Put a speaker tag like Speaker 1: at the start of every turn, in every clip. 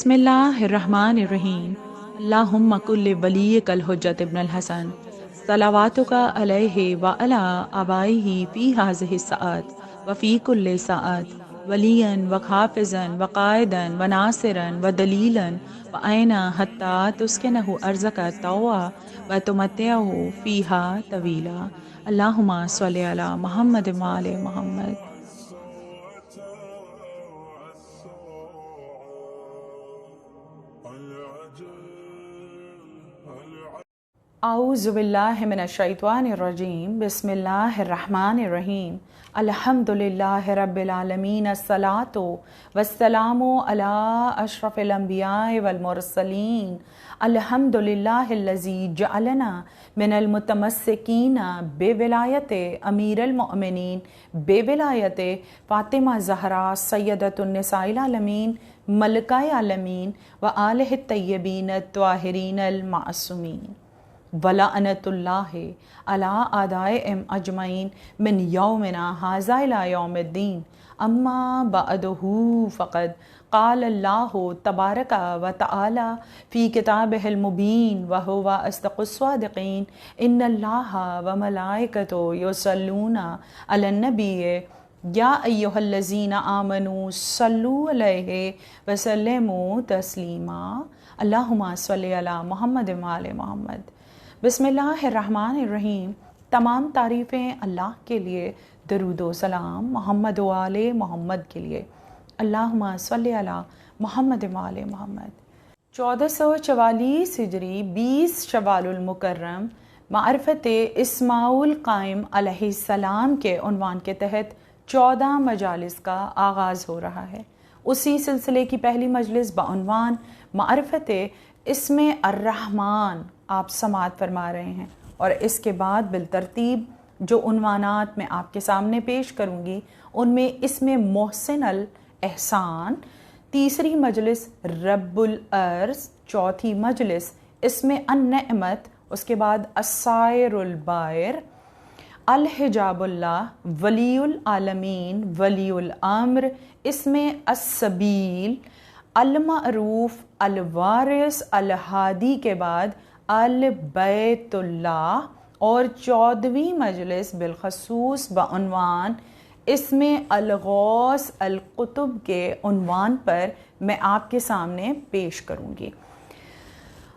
Speaker 1: بسم اللہ الرحمن الرحیم اللہم کل ولیک الحجت ابن الحسن صلواتک علیہ وعلی آبائہ فی ہذہ الساعات وفی کل ساعت ولیا وحافظا وقائدا وناصرا ودلیلا وعینا حتی تسکنہ ارضک طوعا وتمتعہ فیہا طویلا اللہم صلی علی محمد وعلی محمد۔ اعوذ باللہ من الشیطان الرجیم بسم اللہ الرحمن الرحیم الحمد للہ رب العالمین الصلاۃ والسلام علی اشرف الانبیاء والمرسلین الحمد للہ الذی جعلنا من المتمسکین بولایت امیر المؤمنین بولایت فاطمہ زہرا سیدۃ النساء العالمین ملکہ عالمین وآلہ الطیبین الطاہرین المعصومین ولعنت اللہ علی اعدائہم اجمعین من یومنا ھذا الی یوم الدین اما بعدہ فقد قال اللہ تبارک و تعالی فی کتابہ المبین وہو اصدق الصادقین ان اللہ وملائکتہ یصلون علی النبی یا ایہا الذین آمنوا صلوا علیہ وسلموا تسلیما اللہم صلی علی محمد وعلی محمد۔ بسم اللہ الرحمن الرحیم۔ تمام تعریفیں اللہ کے لیے، درود و سلام محمد و آل محمد کے لیے۔ اللہم صلی علی محمد و آل محمد۔ 1444 ہجری 20 شوال المکرم معرفت اسماع القائم علیہ السلام کے عنوان کے تحت 14 مجالس کا آغاز ہو رہا ہے۔ اسی سلسلے کی پہلی مجلس بعنوان معرفت اسم الرحمن آپ سماعت فرما رہے ہیں، اور اس کے بعد بالترتیب جو عنوانات میں آپ کے سامنے پیش کروں گی ان میں اسم محسن الاحسان، تیسری مجلس رب الارض، چوتھی مجلس اسم النعمت، اس کے بعد السائر البائر، الحجاب اللہ، ولی العالمین، ولی الامر، اسم السبیل، المعروف، الوارث، الہادی کے بعد البیت اللہ، اور 14ویں مجلس بالخصوص بعنوان اسم الغوث القطب کے عنوان پر میں آپ کے سامنے پیش کروں گی۔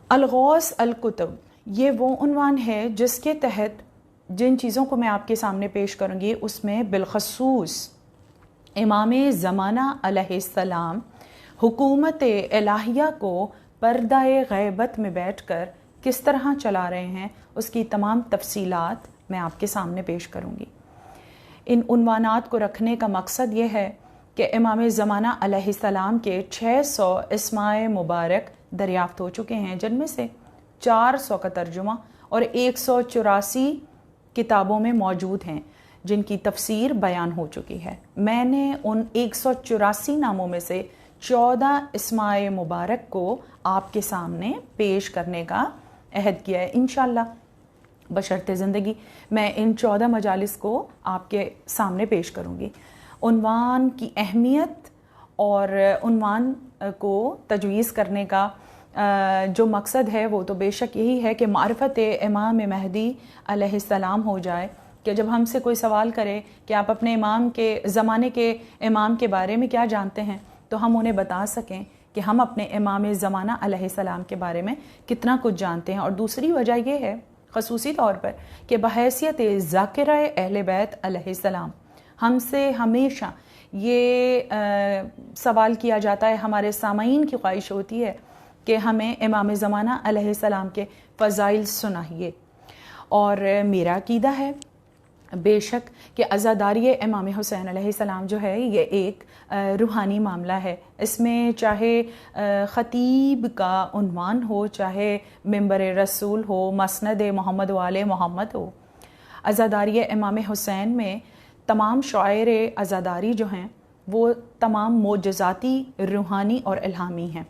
Speaker 1: الغوث القطب یہ وہ عنوان ہے جس کے تحت جن چیزوں کو میں آپ کے سامنے پیش کروں گی اس میں بالخصوص امام زمانہ علیہ السلام حکومت الہیہ کو پردہ غیبت میں بیٹھ کر کس طرح چلا رہے ہیں اس کی تمام تفصیلات میں آپ کے سامنے پیش کروں گی۔ ان عنوانات کو رکھنے کا مقصد یہ ہے کہ امام زمانہ علیہ السلام کے 600 اسماء مبارک دریافت ہو چکے ہیں، جن میں سے 400 کا ترجمہ اور 184 کتابوں میں موجود ہیں جن کی تفسیر بیان ہو چکی ہے۔ میں نے ان 184 ناموں میں سے 14 اسماء مبارک کو آپ کے سامنے پیش کرنے کا عہد کیا ہے۔ انشاءاللہ بشرط زندگی میں ان 14 مجالس کو آپ کے سامنے پیش کروں گی۔ عنوان کی اہمیت اور عنوان کو تجویز کرنے کا جو مقصد ہے وہ تو بے شک یہی ہے کہ معرفت امام مہدی علیہ السلام ہو جائے، کہ جب ہم سے کوئی سوال کرے کہ آپ اپنے امام کے زمانے کے امام کے بارے میں کیا جانتے ہیں تو ہم انہیں بتا سکیں کہ ہم اپنے امام زمانہ علیہ السلام کے بارے میں کتنا کچھ جانتے ہیں۔ اور دوسری وجہ یہ ہے خصوصی طور پر کہ بحیثیت ذاکرہ اہل بیت علیہ السلام ہم سے ہمیشہ یہ سوال کیا جاتا ہے، ہمارے سامعین کی خواہش ہوتی ہے کہ ہمیں امام زمانہ علیہ السلام کے فضائل سنائیے، اور میرا عقیدہ ہے بے شک کہ عزاداری امام حسین علیہ السلام جو ہے یہ ایک روحانی معاملہ ہے۔ اس میں چاہے خطیب کا عنوان ہو، چاہے ممبر رسول ہو، مسند محمد وآل محمد ہو، عزاداری امام حسین میں تمام شعائر عزاداری جو ہیں وہ تمام معجزاتی، روحانی اور الہامی ہیں۔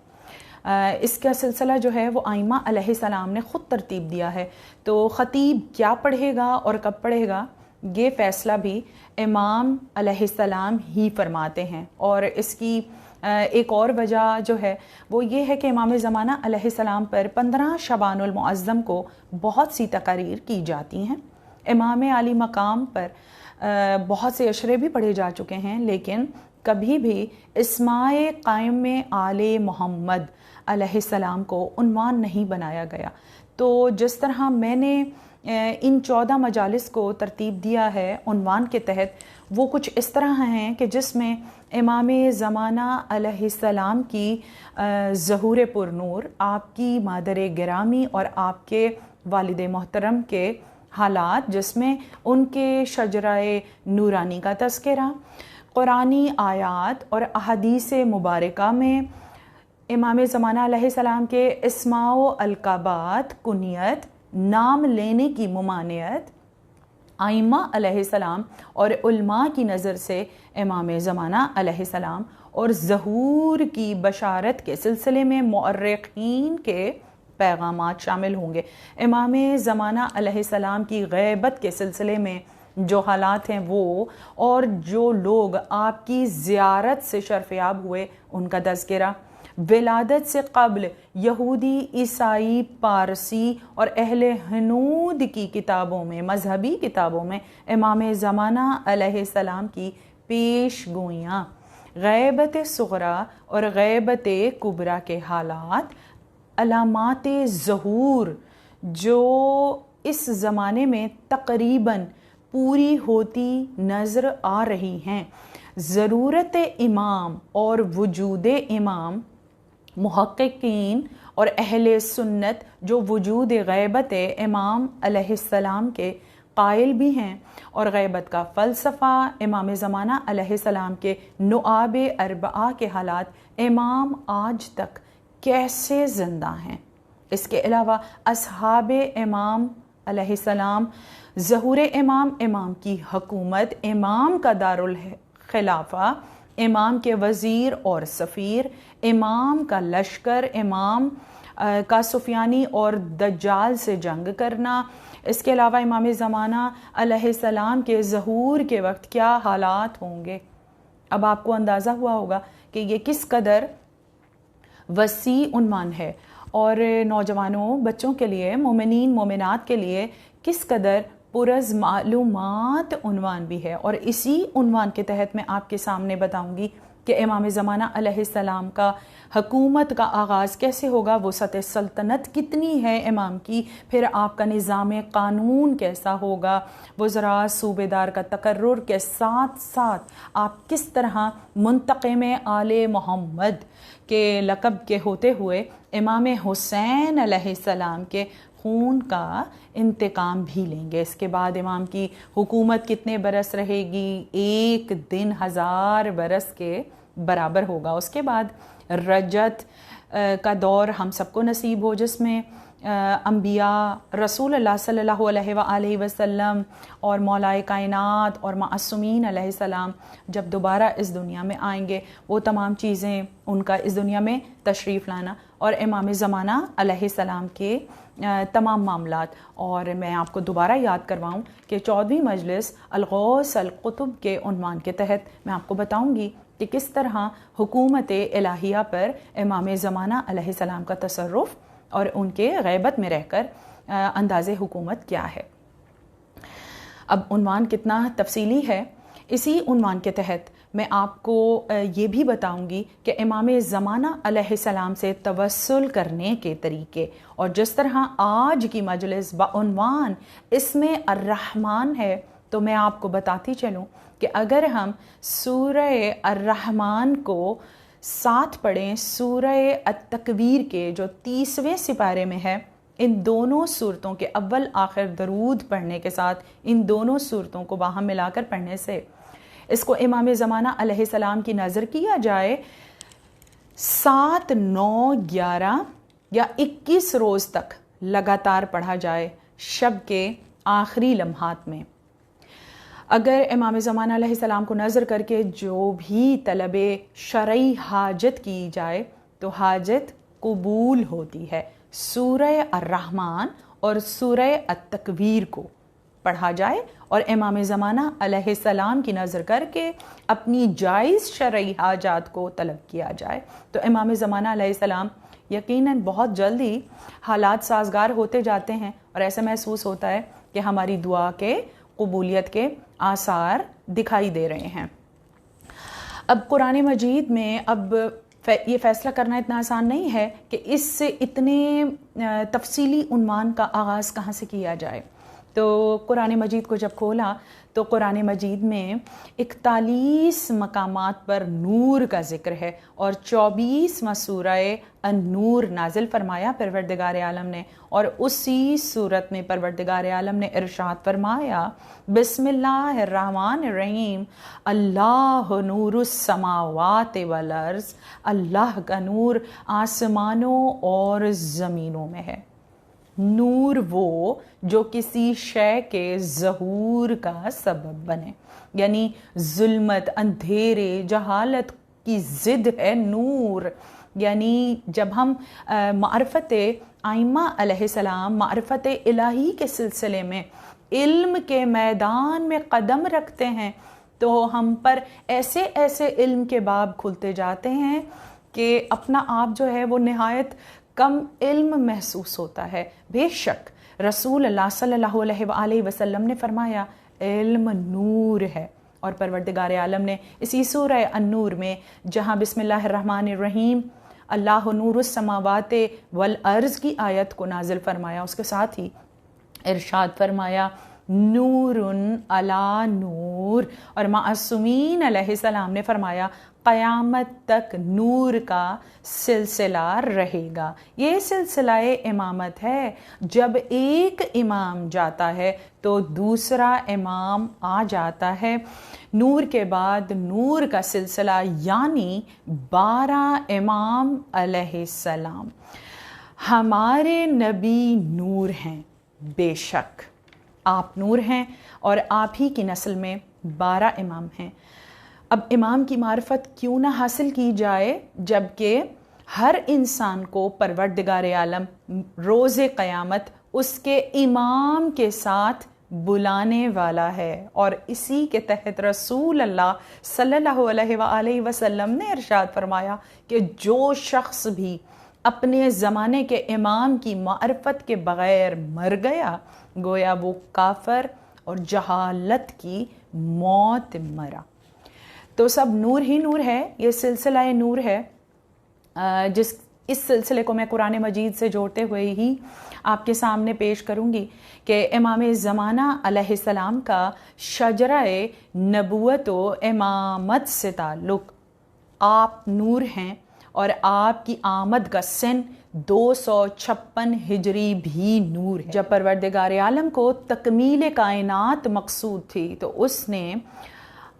Speaker 1: اس کا سلسلہ جو ہے وہ ائمہ علیہ السلام نے خود ترتیب دیا ہے، تو خطیب کیا پڑھے گا اور کب پڑھے گا یہ فیصلہ بھی امام علیہ السلام ہی فرماتے ہیں، اور اس کی ایک اور وجہ جو ہے وہ یہ ہے کہ امام زمانہ علیہ السلام پر 15 شعبان المعظم کو بہت سی تقاریر کی جاتی ہیں۔ امام علی مقام پر بہت سے اشرے بھی پڑھے جا چکے ہیں، لیکن کبھی بھی اسماء قائم میں آل محمد علیہ السلام کو عنوان نہیں بنایا گیا۔ تو جس طرح میں نے ان 14 مجالس کو ترتیب دیا ہے عنوان کے تحت، وہ کچھ اس طرح ہیں کہ جس میں امام زمانہ علیہ السلام کی ظہور پر نور، آپ کی مادر گرامی اور آپ کے والد محترم کے حالات، جس میں ان کے شجرہ نورانی کا تذکرہ، قرآنی آیات اور احادیث مبارکہ میں امام زمانہ علیہ السلام کے اسماء و القابات، کنیت، نام لینے کی ممانعت، ائمہ علیہ السلام اور علماء کی نظر سے امام زمانہ علیہ السلام اور ظہور کی بشارت کے سلسلے میں مؤرخین کے پیغامات شامل ہوں گے۔ امام زمانہ علیہ السلام کی غیبت کے سلسلے میں جو حالات ہیں وہ، اور جو لوگ آپ کی زیارت سے شرفیاب ہوئے ان کا تذکرہ، ولادت سے قبل یہودی، عیسائی، پارسی اور اہل ہنود کی کتابوں میں، مذہبی کتابوں میں امام زمانہ علیہ السلام کی پیش گوئیاں، غیبت صغریٰ اور غیبت کبریٰ کے حالات، علامات ظہور جو اس زمانے میں تقریباً پوری ہوتی نظر آ رہی ہیں، ضرورت امام اور وجود امام، محققین اور اہل سنت جو وجود غیبت امام علیہ السلام کے قائل بھی ہیں، اور غیبت کا فلسفہ، امام زمانہ علیہ السلام کے نواب اربعہ کے حالات، امام آج تک کیسے زندہ ہیں۔ اس کے علاوہ اصحاب امام علیہ السلام، ظہور امام، امام کی حکومت، امام کا دارالخلافہ، امام کے وزیر اور سفیر، امام کا لشکر، امام کا سفیانی اور دجال سے جنگ کرنا، اس کے علاوہ امام زمانہ علیہ السلام کے ظہور کے وقت کیا حالات ہوں گے۔ اب آپ کو اندازہ ہوا ہوگا کہ یہ کس قدر وسیع عنوان ہے، اور نوجوانوں، بچوں کے لیے، مومنین مومنات کے لیے کس قدر پرز معلومات عنوان بھی ہے۔ اور اسی عنوان کے تحت میں آپ کے سامنے بتاؤں گی کہ امام زمانہ علیہ السلام کا حکومت کا آغاز کیسے ہوگا، وسعت سلطنت کتنی ہے امام کی، پھر آپ کا نظام قانون کیسا ہوگا، وزراء صوبے دار کا تقرر کے ساتھ ساتھ آپ کس طرح منتقم آل محمد کے لقب کے ہوتے ہوئے امام حسین علیہ السلام کے خون کا انتقام بھی لیں گے۔ اس کے بعد امام کی حکومت کتنے برس رہے گی؟ 1 دن 1000 برس کے برابر ہوگا۔ اس کے بعد رجت کا دور ہم سب کو نصیب ہو، جس میں انبیاء، رسول اللہ صلی اللہ علیہ وآلہ وسلم اور مولائے کائنات اور معصومین علیہ السلام جب دوبارہ اس دنیا میں آئیں گے، وہ تمام چیزیں، ان کا اس دنیا میں تشریف لانا، اور امام زمانہ علیہ السلام کے تمام معاملات۔ اور میں آپ کو دوبارہ یاد کرواؤں کہ 14ویں مجلس الغوث القطب کے عنوان کے تحت میں آپ کو بتاؤں گی کہ کس طرح حکومت الہیہ پر امام زمانہ علیہ السلام کا تصرف اور ان کے غیبت میں رہ کر انداز حکومت کیا ہے۔ اب عنوان کتنا تفصیلی ہے، اسی عنوان کے تحت میں آپ کو یہ بھی بتاؤں گی کہ امام زمانہ علیہ السلام سے توسل کرنے کے طریقے، اور جس طرح آج کی مجلس بعنوان اسم الرحمن ہے، تو میں آپ کو بتاتی چلوں کہ اگر ہم سورہ الرحمن کو ساتھ پڑھیں سورہ التکویر کے جو 30ویں سپارے میں ہے، ان دونوں صورتوں کے اول آخر درود پڑھنے کے ساتھ ان دونوں صورتوں کو باہم ملا کر پڑھنے سے اس کو امام زمانہ علیہ السلام کی نظر کیا جائے، 7، 9، 11 یا 21 روز تک لگاتار پڑھا جائے شب کے آخری لمحات میں، اگر امام زمانہ علیہ السلام کو نظر کر کے جو بھی طلب شرعی حاجت کی جائے تو حاجت قبول ہوتی ہے۔ سورہ الرحمن اور سورہ التکویر کو پڑھا جائے اور امام زمانہ علیہ السلام کی نظر کر کے اپنی جائز شرعی حاجات کو طلب کیا جائے۔ تو امام زمانہ علیہ السلام یقیناً بہت جلدی حالات سازگار ہوتے جاتے ہیں اور ایسا محسوس ہوتا ہے کہ ہماری دعا کے قبولیت کے آثار دکھائی دے رہے ہیں۔ اب قرآن مجید میں اب یہ فیصلہ کرنا اتنا آسان نہیں ہے کہ اس سے اتنے تفصیلی عنوان کا آغاز کہاں سے کیا جائے۔ تو قرآن مجید کو جب کھولا تو قرآن مجید میں 41 مقامات پر نور کا ذکر ہے اور 24واں سورہ النور نازل فرمایا پروردگار عالم نے، اور اسی صورت میں پروردگار عالم نے ارشاد فرمایا بسم اللہ الرحمن الرحیم اللہ نور السماوات والارض، اللہ کا نور آسمانوں اور زمینوں میں ہے۔ نور وہ جو کسی شے کے ظہور کا سبب بنے، یعنی ظلمت، اندھیرے، جہالت کی ضد ہے نور۔ یعنی جب ہم معرفت ائمہ علیہ السلام، معرفت الہی کے سلسلے میں علم کے میدان میں قدم رکھتے ہیں تو ہم پر ایسے ایسے علم کے باب کھلتے جاتے ہیں کہ اپنا آپ جو ہے وہ نہایت کم علم محسوس ہوتا ہے۔ بے شک رسول اللہ صلی اللہ علیہ وآلہ وسلم نے فرمایا علم نور ہے، اور پروردگار عالم نے اسی سورہ النور میں جہاں بسم اللہ الرحمن الرحیم اللہ نور السماوات والارض کی آیت کو نازل فرمایا، اس کے ساتھ ہی ارشاد فرمایا نور علی نور، اور معصومین علیہ السلام نے فرمایا قیامت تک نور کا سلسلہ رہے گا۔ یہ سلسلہ امامت ہے، جب ایک امام جاتا ہے تو دوسرا امام آ جاتا ہے، نور کے بعد نور کا سلسلہ، یعنی 12 امام علیہ السلام۔ ہمارے نبی نور ہیں، بے شک آپ نور ہیں، اور آپ ہی کی نسل میں 12 امام ہیں۔ اب امام کی معرفت کیوں نہ حاصل کی جائے جبکہ ہر انسان کو پروردگار عالم روز قیامت اس کے امام کے ساتھ بلانے والا ہے، اور اسی کے تحت رسول اللہ صلی اللہ علیہ وآلہ وسلم نے ارشاد فرمایا کہ جو شخص بھی اپنے زمانے کے امام کی معرفت کے بغیر مر گیا گویا وہ کافر اور جہالت کی موت مرا۔ تو سب نور ہی نور ہے، یہ سلسلہ نور ہے، اس سلسلے کو میں قرآن مجید سے جوڑتے ہوئے ہی آپ کے سامنے پیش کروں گی کہ امام زمانہ علیہ السلام کا شجرہ نبوت و امامت سے تعلق، آپ نور ہیں اور آپ کی آمد کا سن 256 ہجری بھی نور ہے۔ جب پروردگار عالم کو تکمیل کائنات مقصود تھی تو اس نے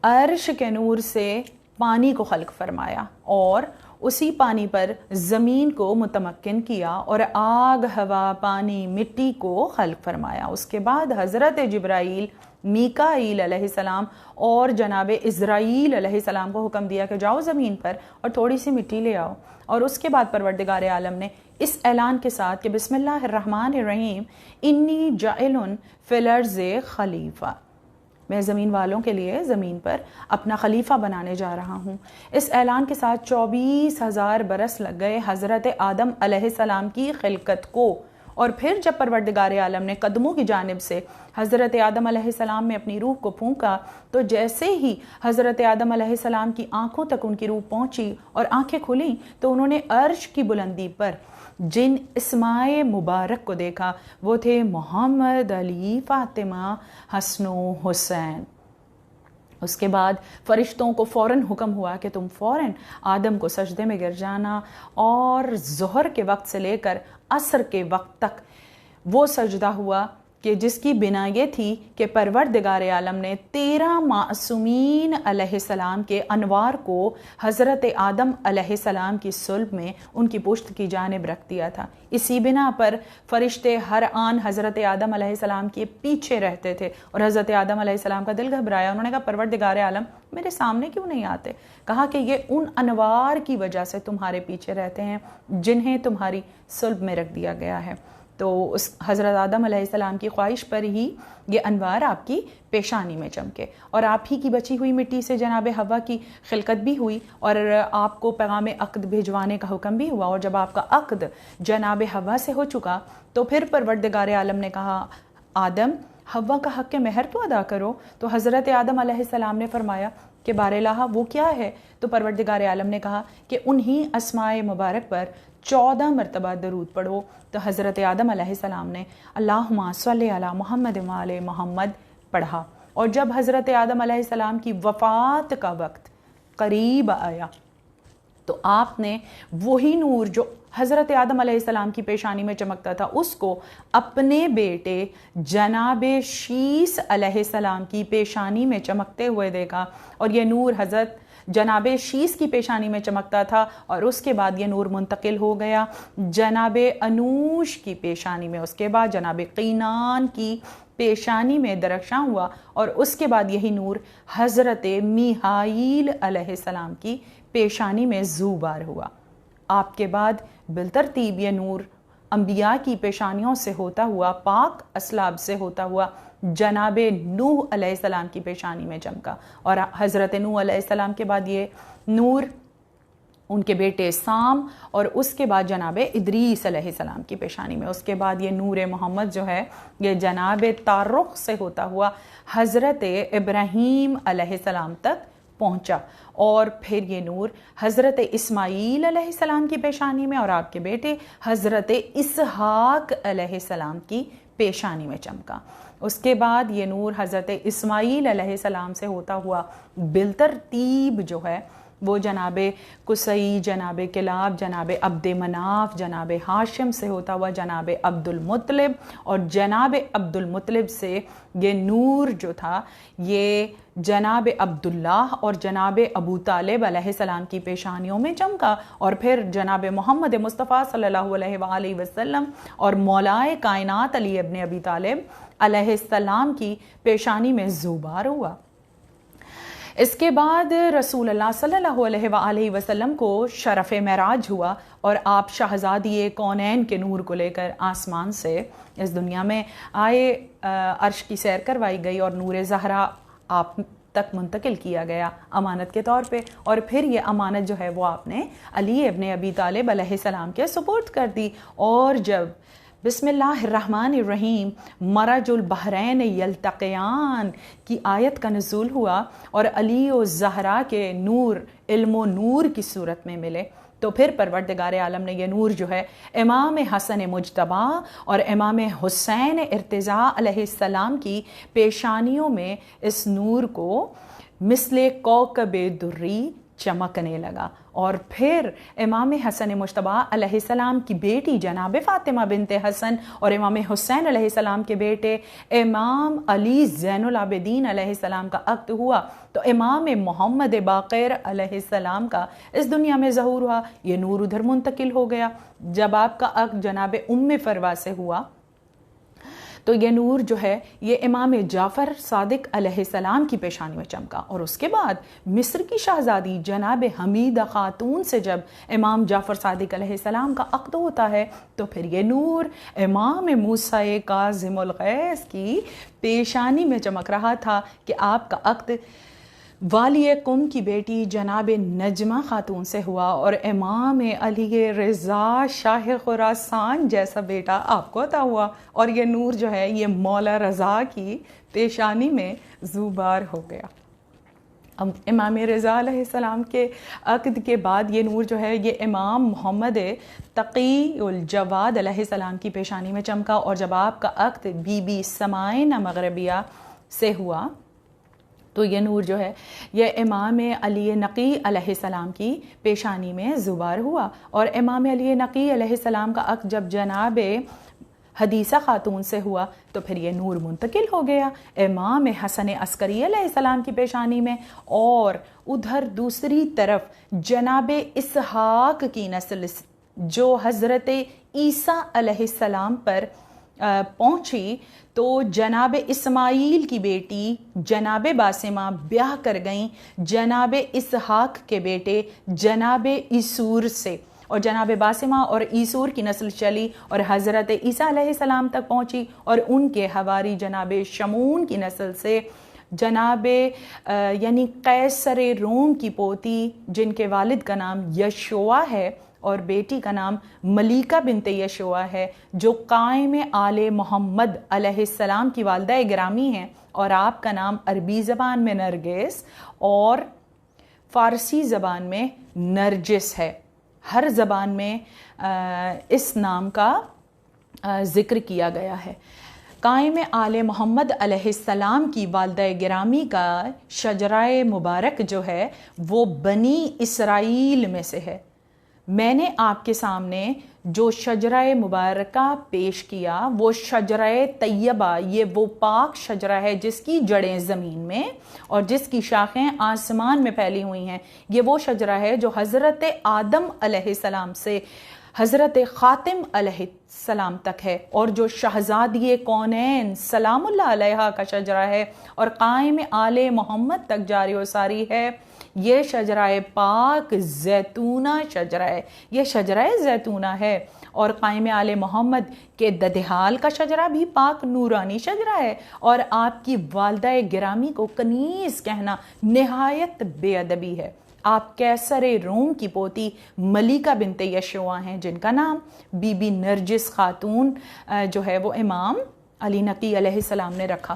Speaker 1: عرش کے نور سے پانی کو خلق فرمایا اور اسی پانی پر زمین کو متمکن کیا اور آگ، ہوا، پانی، مٹی کو خلق فرمایا۔ اس کے بعد حضرت جبرائیل، میکائیل علیہ السلام اور جناب اسرائیل علیہ السلام کو حکم دیا کہ جاؤ زمین پر اور تھوڑی سی مٹی لے آؤ، اور اس کے بعد پروردگار عالم نے اس اعلان کے ساتھ کہ بسم اللہ الرحمن الرحیم انی جاعل فی الارض خلیفہ، میں زمین والوں کے لیے زمین پر اپنا خلیفہ بنانے جا رہا ہوں، اس اعلان کے ساتھ 24,000 برس لگ گئے حضرت آدم علیہ السلام کی خلقت کو، اور پھر جب پروردگار عالم نے قدموں کی جانب سے حضرت آدم علیہ السلام میں اپنی روح کو پھونکا تو جیسے ہی حضرت آدم علیہ السلام کی آنکھوں تک ان کی روح پہنچی اور آنکھیں کھلیں تو انہوں نے عرش کی بلندی پر جن اسماء مبارک کو دیکھا وہ تھے محمد، علی، فاطمہ، حسن و حسین۔ اس کے بعد فرشتوں کو فوراً حکم ہوا کہ تم فوراً آدم کو سجدے میں گر جانا، اور ظہر کے وقت سے لے کر عصر کے وقت تک وہ سجدہ ہوا کہ جس کی بنا یہ تھی کہ پروردگار عالم نے 13 معصومین علیہ السلام کے انوار کو حضرت آدم علیہ السلام کی صلب میں ان کی پشت کی جانب رکھ دیا تھا۔ اسی بنا پر فرشتے ہر آن حضرت آدم علیہ السلام کے پیچھے رہتے تھے، اور حضرت آدم علیہ السلام کا دل گھبرایا، انہوں نے کہا پروردگار عالم میرے سامنے کیوں نہیں آتے؟ کہا کہ یہ ان انوار کی وجہ سے تمہارے پیچھے رہتے ہیں جنہیں تمہاری صلب میں رکھ دیا گیا ہے۔ تو اس حضرت آدم علیہ السلام کی خواہش پر ہی یہ انوار آپ کی پیشانی میں چمکے، اور آپ ہی کی بچی ہوئی مٹی سے جناب حوا کی خلقت بھی ہوئی، اور آپ کو پیغام عقد بھیجوانے کا حکم بھی ہوا۔ اور جب آپ کا عقد جناب حوا سے ہو چکا تو پھر پروردگار عالم نے کہا آدم حوا کا حق مہر تو ادا کرو۔ تو حضرت آدم علیہ السلام نے فرمایا کہ بار الہ وہ کیا ہے؟ تو پروردگار عالم نے کہا کہ انہی اسماء مبارک پر 14 مرتبہ درود پڑھو۔ تو حضرت آدم علیہ السلام نے اللہم صلی علی محمد وعلی محمد پڑھا، اور جب حضرت آدم علیہ السلام کی وفات کا وقت قریب آیا تو آپ نے وہی نور جو حضرت آدم علیہ السلام کی پیشانی میں چمکتا تھا اس کو اپنے بیٹے جناب شیس علیہ السلام کی پیشانی میں چمکتے ہوئے دیکھا، اور یہ نور حضرت جناب شیس کی پیشانی میں چمکتا تھا، اور اس کے بعد یہ نور منتقل ہو گیا جناب انوش کی پیشانی میں، اس کے بعد جناب قینان کی پیشانی میں درخشاں ہوا، اور اس کے بعد یہی نور حضرت میخائیل علیہ السلام کی پیشانی میں زوبار ہوا۔ آپ کے بعد بالترتیب یہ نور انبیاء کی پیشانیوں سے ہوتا ہوا، پاک اسلاب سے ہوتا ہوا جناب نوح علیہ السلام کی پیشانی میں چمکا، اور حضرت نوح علیہ السلام کے بعد یہ نور ان کے بیٹے سام، اور اس کے بعد جناب ادریس علیہ السلام کی پیشانی میں، اس کے بعد یہ نور محمد جو ہے یہ جناب تارخ سے ہوتا ہوا حضرت ابراہیم علیہ السلام تک پہنچا، اور پھر یہ نور حضرت اسماعیل علیہ السلام کی پیشانی میں اور آپ کے بیٹے حضرت اسحاق علیہ السلام کی پیشانی میں چمکا۔ اس کے بعد یہ نور حضرت اسماعیل علیہ السلام سے ہوتا ہوا بالترتیب جو ہے وہ جناب قصی، جناب کلاب، جناب عبد مناف، جناب ہاشم سے ہوتا ہوا جناب عبد المطلب، اور جناب عبد المطلب سے یہ نور جو تھا یہ جناب عبداللہ اور جناب ابو طالب علیہ السلام کی پیشانیوں میں چمکا، اور پھر جناب محمد مصطفیٰ صلی اللہ علیہ وآلہ وسلم اور مولائے کائنات علی ابن ابی طالب علیہ السلام کی پیشانی میں زوبار ہوا۔ اس کے بعد رسول اللہ صلی اللہ علیہ وآلہ وسلم کو شرف معراج ہوا، اور آپ شہزادی کونین کے نور کو لے کر آسمان سے اس دنیا میں آئے، عرش کی سیر کروائی گئی اور نور زہرا آپ تک منتقل کیا گیا امانت کے طور پہ، اور پھر یہ امانت جو ہے وہ آپ نے علی ابن ابی طالب علیہ السلام کے سپرد کر دی۔ اور جب بسم اللہ الرحمن الرحیم مرج البحرین یلتقیان کی آیت کا نزول ہوا اور علی و زہرا کے نور علم و نور کی صورت میں ملے، تو پھر پروردگار عالم نے یہ نور جو ہے امام حسن مجتبی اور امام حسین ارتضیٰ علیہ السلام کی پیشانیوں میں اس نور کو مثل کوکب دری چمکنے لگا، اور پھر امام حسن مجتبی علیہ السلام کی بیٹی جناب فاطمہ بنت حسن اور امام حسین علیہ السلام کے بیٹے امام علی زین العابدین علیہ السلام کا عقد ہوا، تو امام محمد باقر علیہ السلام کا اس دنیا میں ظہور ہوا، یہ نور ادھر منتقل ہو گیا۔ جب آپ کا عقد جناب ام فروا سے ہوا تو یہ نور جو ہے یہ امام جعفر صادق علیہ السلام کی پیشانی میں چمکا، اور اس کے بعد مصر کی شہزادی جناب حمیدہ خاتون سے جب امام جعفر صادق علیہ السلام کا عقد ہوتا ہے تو پھر یہ نور امام موسیٰ کاظم الغیظ کی پیشانی میں چمک رہا تھا کہ آپ کا عقد والی قم کی بیٹی جناب نجمہ خاتون سے ہوا، اور امام علی رضا شاہ خراسان جیسا بیٹا آپ کو عطا ہوا، اور یہ نور جو ہے یہ مولا رضا کی پیشانی میں زوبار ہو گیا۔ اب امام رضا علیہ السلام کے عقد کے بعد یہ نور جو ہے یہ امام محمد تقی الجواد علیہ السلام کی پیشانی میں چمکا، اور جب آپ کا عقد بی بی سمائنہ مغربیہ سے ہوا تو یہ نور جو ہے یہ امام علی نقی علیہ السلام کی پیشانی میں زوبار ہوا، اور امام علی نقی علیہ السلام کا عقد جب جناب حدیثہ خاتون سے ہوا تو پھر یہ نور منتقل ہو گیا امام حسن عسکری علیہ السلام کی پیشانی میں، اور ادھر دوسری طرف جناب اسحاق کی نسل جو حضرت عیسیٰ علیہ السلام پر پہنچی تو جناب اسماعیل کی بیٹی جناب باسمہ بیاہ کر گئیں جناب اسحاق کے بیٹے جناب اسور سے، اور جناب باسمہ اور عیسور کی نسل چلی اور حضرت عیسیٰ علیہ السلام تک پہنچی، اور ان کے حواری جناب شمعون کی نسل سے جناب یعنی قیصر روم کی پوتی جن کے والد کا نام یشوع ہے اور بیٹی کا نام ملیکہ بنت یشوع ہے، جو قائم آل محمد علیہ السلام کی والدہ گرامی ہیں، اور آپ کا نام عربی زبان میں نرگس اور فارسی زبان میں نرجس ہے۔ ہر زبان میں اس نام کا ذکر کیا گیا ہے۔ قائم آل محمد علیہ السلام کی والدہ گرامی کا شجرہ مبارک جو ہے وہ بنی اسرائیل میں سے ہے۔ میں نے آپ کے سامنے جو شجرہ مبارکہ پیش کیا وہ شجرہ طیبہ، یہ وہ پاک شجرہ ہے جس کی جڑیں زمین میں اور جس کی شاخیں آسمان میں پھیلی ہوئی ہیں۔ یہ وہ شجرہ ہے جو حضرت آدم علیہ السلام سے حضرت خاتم علیہ السلام تک ہے، اور جو شہزادی کونین سلام اللہ علیہا کا شجرہ ہے اور قائم آل محمد تک جاری و ساری ہے۔ یہ شجرہ پاک زیتونہ شجرہ ہے، یہ شجرہ زیتونہ ہے، اور قائم آل محمد کے ددحال کا شجرہ بھی پاک نورانی شجرہ ہے، اور آپ کی والدہ گرامی کو کنیز کہنا نہایت بے ادبی ہے۔ آپ قیصر روم کی پوتی ملیکہ بنت یشوع ہیں، جن کا نام بی بی نرجس خاتون جو ہے وہ امام علی نقی علیہ السلام نے رکھا۔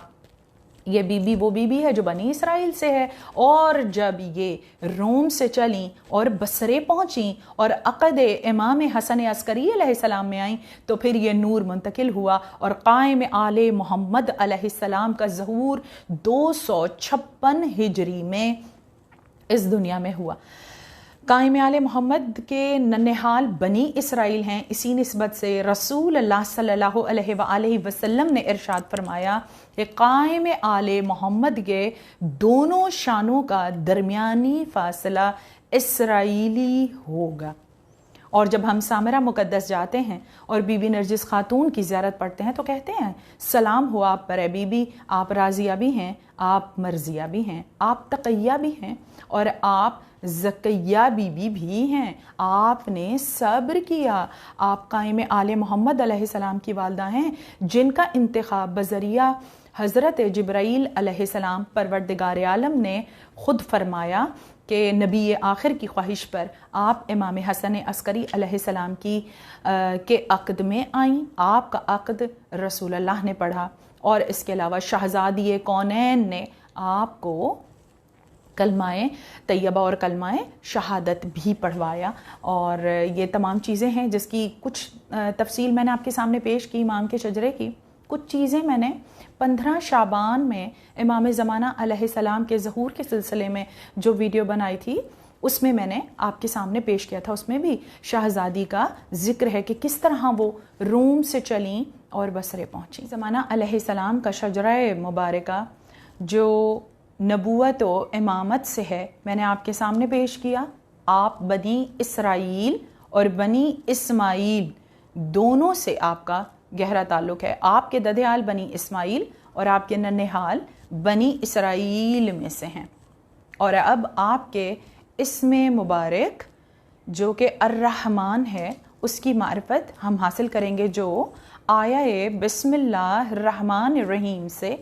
Speaker 1: یہ بی بی وہ بی بی ہے جو بنی اسرائیل سے ہے، اور جب یہ روم سے چلیں اور بصرے پہنچیں اور عقد امام حسن عسکری علیہ السلام میں آئیں تو پھر یہ نور منتقل ہوا، اور قائم آل محمد علیہ السلام کا ظہور 256 ہجری میں اس دنیا میں ہوا۔ قائم آل محمد کے ننہال بنی اسرائیل ہیں، اسی نسبت سے رسول اللہ صلی اللہ علیہ وآلہ وسلم نے ارشاد فرمایا کہ قائم آل محمد کے دونوں شانوں کا درمیانی فاصلہ اسرائیلی ہوگا۔ اور جب ہم سامرہ مقدس جاتے ہیں اور بی بی نرجس خاتون کی زیارت پڑھتے ہیں تو کہتے ہیں سلام ہو آپ پر اے بی بی، آپ راضیہ بھی ہیں، آپ مرضیہ بھی ہیں، آپ تقیہ بھی ہیں، اور آپ زکیہ بی بی بھی ہیں، آپ نے صبر کیا، آپ قائم آل محمد علیہ السلام کی والدہ ہیں جن کا انتخاب بذریعہ حضرت جبرائیل علیہ السلام پروردگار عالم نے خود فرمایا کہ نبی آخر کی خواہش پر آپ امام حسن عسکری علیہ السلام کے عقد میں آئیں، آپ کا عقد رسول اللہ نے پڑھا، اور اس کے علاوہ شہزادی کونین نے آپ کو کلمہ طیبہ اور کلمہ شہادت بھی پڑھوایا۔ اور یہ تمام چیزیں ہیں جس کی کچھ تفصیل میں نے آپ کے سامنے پیش کی مانگ کے شجرے کی، کچھ چیزیں میں نے 15 شعبان میں امام زمانہ علیہ السلام کے ظہور کے سلسلے میں جو ویڈیو بنائی تھی اس میں نے آپ کے سامنے پیش کیا تھا، اس میں بھی شہزادی کا ذکر ہے کہ کس طرح وہ روم سے چلیں اور بصرے پہنچیں۔ زمانہ علیہ السلام کا شجرہ مبارکہ جو نبوت و امامت سے ہے میں نے آپ کے سامنے پیش کیا۔ آپ بنی اسرائیل اور بنی اسماعیل دونوں سے آپ کا گہرا تعلق ہے۔ آپ کے ددحال بنی اسماعیل اور آپ کے ننہال بنی اسرائیل میں سے ہیں، اور اب آپ کے اسم مبارک جو کہ الرحمن ہے اس کی معرفت ہم حاصل کریں گے، جو آیہ بسم اللہ الرحمن الرحیم سے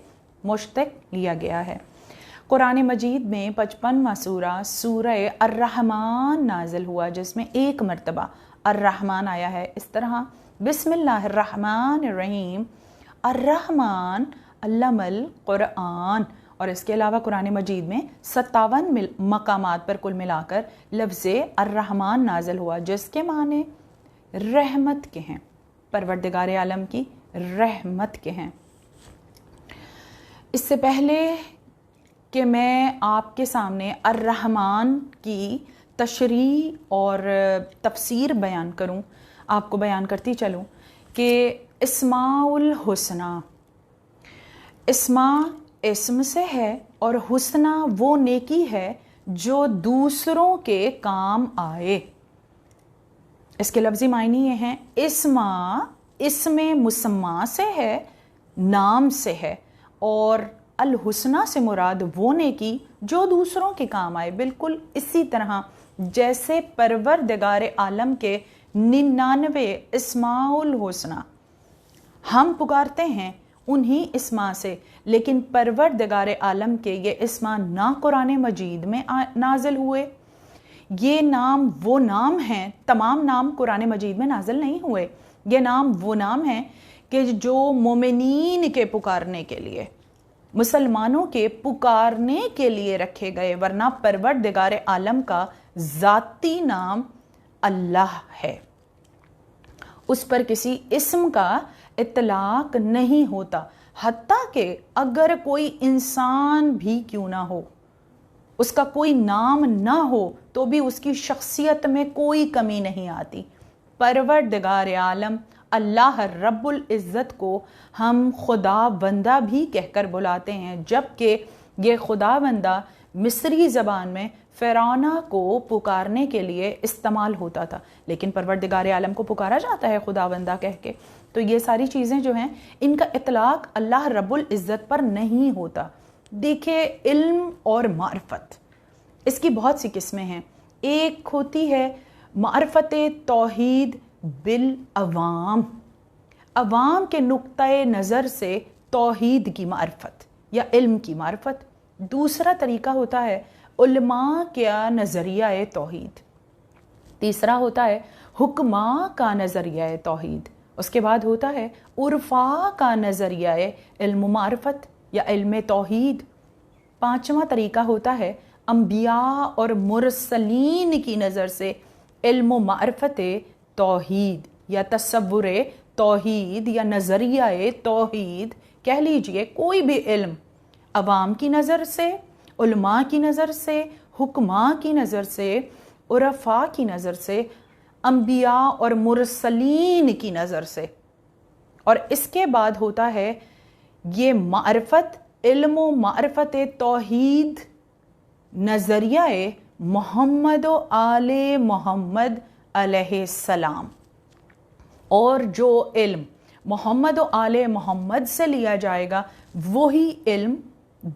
Speaker 1: مشتق لیا گیا ہے۔ قرآن مجید میں 55واں سورہ سورہ الرحمن نازل ہوا جس میں ایک مرتبہ الرحمن آیا ہے۔ اس طرح بسم اللہ الرحمن الرحیم، الرحمن علم القرآن، اور اس کے علاوہ قرآن مجید میں 57 مقامات پر کل ملا کر لفظ الرحمن نازل ہوا جس کے معنی رحمت کے ہیں، پروردگار عالم کی رحمت کے ہیں۔ اس سے پہلے کہ میں آپ کے سامنے الرحمن کی تشریح اور تفسیر بیان کروں، آپ کو بیان کرتی چلوں کہ اسماء الحسنہ، اسماء اسم سے ہے اور حسنہ وہ نیکی ہے جو دوسروں کے کام آئے۔ اس کے لفظی معنی یہ ہیں، اسماء اسم مسمى سے ہے، نام سے ہے، اور الحسنہ سے مراد وہ نیکی جو دوسروں کے کام آئے۔ بالکل اسی طرح جیسے پروردگار عالم کے 99 اسماء الحسنہ ہم پکارتے ہیں انہی اسماء سے، لیکن پروردگار عالم کے یہ اسماء نہ قرآن مجید میں نازل ہوئے۔ یہ نام وہ نام ہیں، تمام نام قرآن مجید میں نازل نہیں ہوئے، یہ نام وہ نام ہیں کہ جو مومنین کے پکارنے کے لیے، مسلمانوں کے پکارنے کے لیے رکھے گئے، ورنہ پروردگار عالم کا ذاتی نام اللہ ہے، اس پر کسی اسم کا اطلاق نہیں ہوتا، حتیٰ کہ اگر کوئی انسان بھی کیوں نہ ہو، اس کا کوئی نام نہ ہو تو بھی اس کی شخصیت میں کوئی کمی نہیں آتی۔ پروردگار عالم اللہ رب العزت کو ہم خدا بندہ بھی کہہ کر بلاتے ہیں، جبکہ یہ خدا بندہ مصری زبان میں فرعون کو پکارنے کے لیے استعمال ہوتا تھا، لیکن پروردگار عالم کو پکارا جاتا ہے خدا بندہ کہہ کے۔ تو یہ ساری چیزیں جو ہیں ان کا اطلاق اللہ رب العزت پر نہیں ہوتا۔ دیکھیں، علم اور معرفت، اس کی بہت سی قسمیں ہیں۔ ایک ہوتی ہے معرفت توحید بالعوام، عوام کے نقطۂ نظر سے توحید کی معرفت یا علم کی معرفت۔ دوسرا طریقہ ہوتا ہے علماء کا نظریہ توحید، تیسرا ہوتا ہے حکماء کا نظریہ توحید، اس کے بعد ہوتا ہے عرفاء کا نظریہ علم و معرفت یا علم توحید، پانچواں طریقہ ہوتا ہے انبیاء اور مرسلین کی نظر سے علم و معرفت توحید یا تصور توحید یا نظریہ توحید، کہہ لیجئے کوئی بھی علم عوام کی نظر سے، علماء کی نظر سے، حکماء کی نظر سے، عرفاء کی نظر سے، انبیاء اور مرسلین کی نظر سے۔ اور اس کے بعد ہوتا ہے یہ معرفت، علم و معرفت توحید نظریہ محمد و آل محمد علیہ السلام، اور جو علم محمد و آل محمد سے لیا جائے گا وہی علم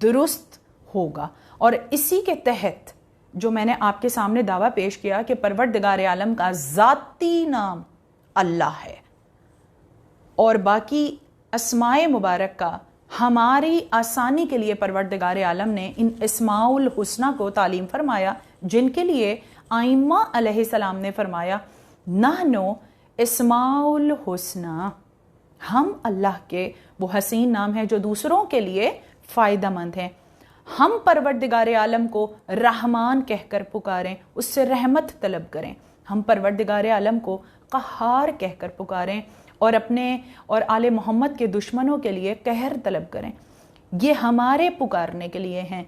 Speaker 1: درست ہوگا۔ اور اسی کے تحت جو میں نے آپ کے سامنے دعویٰ پیش کیا کہ پروردگار عالم کا ذاتی نام اللہ ہے، اور باقی اسماء مبارک کا ہماری آسانی کے لیے پروردگار عالم نے ان اسماء الحسنہ کو تعلیم فرمایا، جن کے لیے ائمہ علیہ السلام نے فرمایا نحنو اسماء الحسنہ، ہم اللہ کے وہ حسین نام ہیں جو دوسروں کے لیے فائدہ مند ہیں۔ ہم پروردگار عالم کو رحمان کہہ کر پکاریں، اس سے رحمت طلب کریں، ہم پروردگار عالم کو قہار کہہ کر پکاریں اور اپنے اور آل محمد کے دشمنوں کے لیے قہر طلب کریں، یہ ہمارے پکارنے کے لیے ہیں۔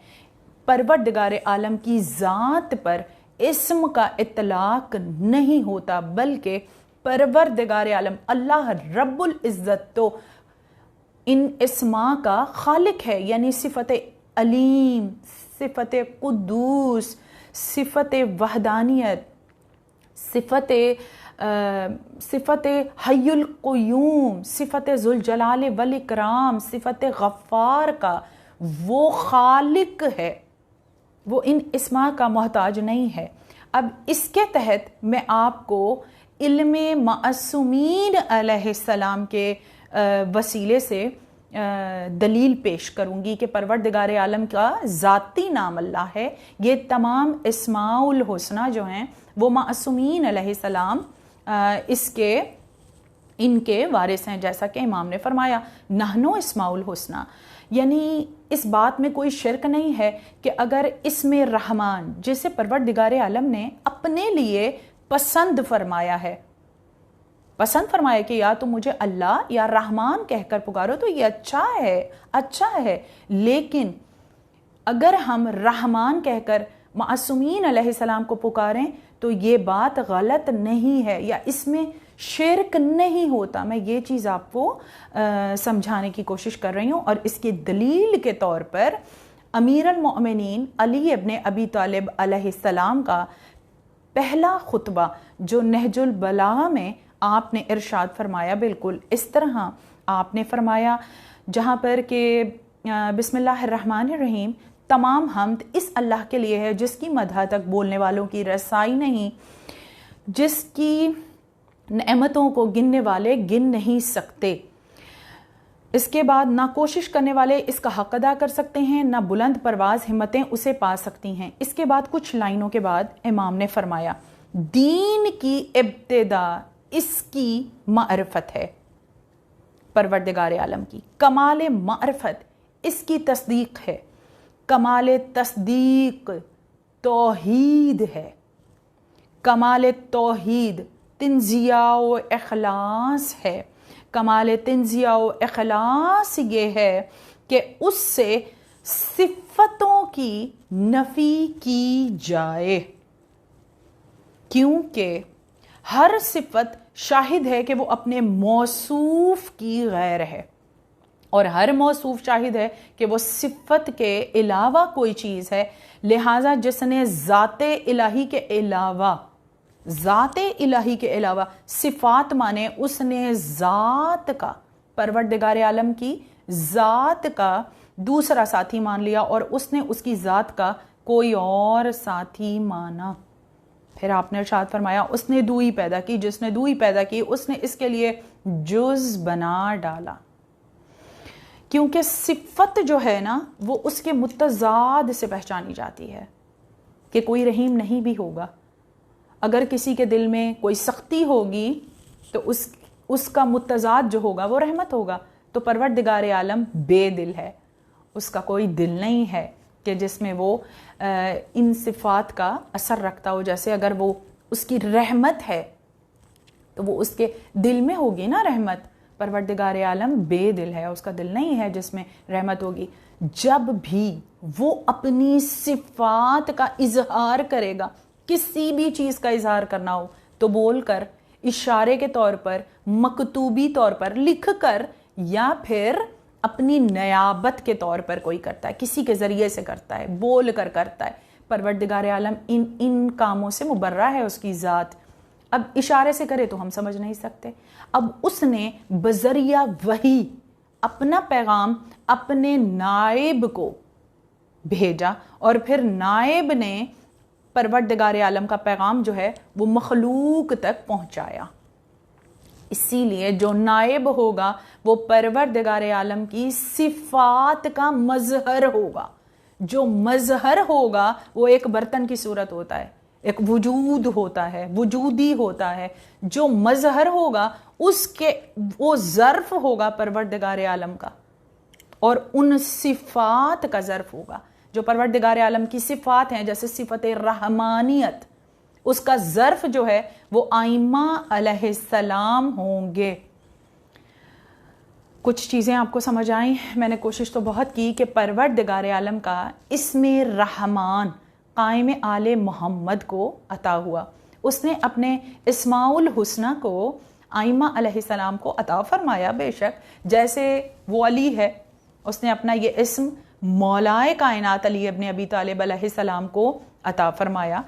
Speaker 1: پروردگار عالم کی ذات پر اسم کا اطلاق نہیں ہوتا، بلکہ پروردگار عالم اللہ رب العزت تو ان اسماء کا خالق ہے، یعنی صفت علیم، صفت قدوس، صفت وحدانیت، صفت حی القیوم، صفت ذوالجلال والاکرام، صفت غفار کا وہ خالق ہے، وہ ان اسماء کا محتاج نہیں ہے۔ اب اس کے تحت میں آپ کو علم معصومین علیہ السلام کے وسیلے سے دلیل پیش کروں گی کہ پروردگار عالم کا ذاتی نام اللہ ہے۔ یہ تمام اسماء الحسنہ جو ہیں وہ معصومین علیہ السلام ان کے وارث ہیں، جیسا کہ امام نے فرمایا نحنو اسماء الحسنہ، یعنی اس بات میں کوئی شرک نہیں ہے کہ اگر اسم رحمان جسے پروردگار عالم نے اپنے لیے پسند فرمایا ہے، پسند فرمایا کہ یا تو مجھے اللہ یا رحمان کہہ کر پکارو تو یہ اچھا ہے، لیکن اگر ہم رحمان کہہ کر معصومین علیہ السلام کو پکاریں تو یہ بات غلط نہیں ہے یا اس میں شرک نہیں ہوتا۔ میں یہ چیز آپ کو سمجھانے کی کوشش کر رہی ہوں، اور اس کی دلیل کے طور پر امیر المؤمنین علی ابن ابی طالب علیہ السلام کا پہلا خطبہ جو نہج البلاغہ میں آپ نے ارشاد فرمایا، بالکل اس طرح آپ نے فرمایا جہاں پر کہ بسم اللہ الرحمن الرحیم تمام حمد اس اللہ کے لیے ہے جس کی مدح تک بولنے والوں کی رسائی نہیں، جس کی نعمتوں کو گننے والے گن نہیں سکتے۔ اس کے بعد نہ کوشش کرنے والے اس کا حق ادا کر سکتے ہیں، نہ بلند پرواز ہمتیں اسے پا سکتی ہیں۔ اس کے بعد کچھ لائنوں کے بعد امام نے فرمایا دین کی ابتدا اس کی معرفت ہے، پروردگار عالم کی کمال معرفت اس کی تصدیق ہے، کمال تصدیق توحید ہے، کمال توحید تنزیہ و اخلاص ہے، کمال تنزیہ و اخلاص یہ ہے کہ اس سے صفتوں کی نفی کی جائے، کیونکہ ہر صفت شاہد ہے کہ وہ اپنے موصوف کی غیر ہے، اور ہر موصوف شاہد ہے کہ وہ صفت کے علاوہ کوئی چیز ہے۔ لہٰذا جس نے ذات الہی کے علاوہ صفات مانے، اس نے ذات کا، پروردگار عالم کی ذات کا دوسرا ساتھی مان لیا، اور اس نے اس کی ذات کا کوئی اور ساتھی مانا۔ پھر آپ نے ارشاد فرمایا اس نے دوئی پیدا کی، جس نے دوئی پیدا کی اس نے اس کے لیے جز بنا ڈالا، کیونکہ صفت جو ہے نا وہ اس کے متضاد سے پہچانی جاتی ہے کہ کوئی رحیم نہیں بھی ہوگا۔ اگر کسی کے دل میں کوئی سختی ہوگی تو اس کا متضاد جو ہوگا وہ رحمت ہوگا۔ تو پروردگار عالم بے دل ہے، اس کا کوئی دل نہیں ہے کہ جس میں وہ ان صفات کا اثر رکھتا ہو۔ جیسے اگر وہ اس کی رحمت ہے تو وہ اس کے دل میں ہوگی نا رحمت۔ پروردگار عالم بے دل ہے، اس کا دل نہیں ہے جس میں رحمت ہوگی۔ جب بھی وہ اپنی صفات کا اظہار کرے گا، کسی بھی چیز کا اظہار کرنا ہو تو بول کر، اشارے کے طور پر، مکتوبی طور پر لکھ کر، یا پھر اپنی نیابت کے طور پر کوئی کرتا ہے، کسی کے ذریعے سے کرتا ہے، بول کر کرتا ہے۔ پروردگار عالم ان کاموں سے مبرہ ہے، اس کی ذات۔ اب اشارے سے کرے تو ہم سمجھ نہیں سکتے۔ اب اس نے بذریعہ وحی اپنا پیغام اپنے نائب کو بھیجا، اور پھر نائب نے پروردگار عالم کا پیغام جو ہے وہ مخلوق تک پہنچایا۔ اسی لیے جو نائب ہوگا وہ پروردگار عالم کی صفات کا مظہر ہوگا۔ جو مظہر ہوگا وہ ایک برتن کی صورت ہوتا ہے، ایک وجود ہوتا ہے، وجودی ہوتا ہے۔ جو مظہر ہوگا اس کے وہ ظرف ہوگا پروردگار عالم کا، اور ان صفات کا ظرف ہوگا جو پروردگار عالم کی صفات ہیں، جیسے صفت رحمانیت، اس کا ظرف جو ہے وہ آئمہ علیہ السلام ہوں گے۔ کچھ چیزیں آپ کو سمجھ آئیں؟ میں نے کوشش تو بہت کی کہ پروردگار عالم کا اسم رحمان قائم آل محمد کو عطا ہوا۔ اس نے اپنے اسماء الحسنہ کو آئمہ علیہ السلام کو عطا فرمایا، بے شک جیسے وہ علی ہے، اس نے اپنا یہ اسم مولائے کائنات علی ابن ابی طالب علیہ السلام کو عطا فرمایا۔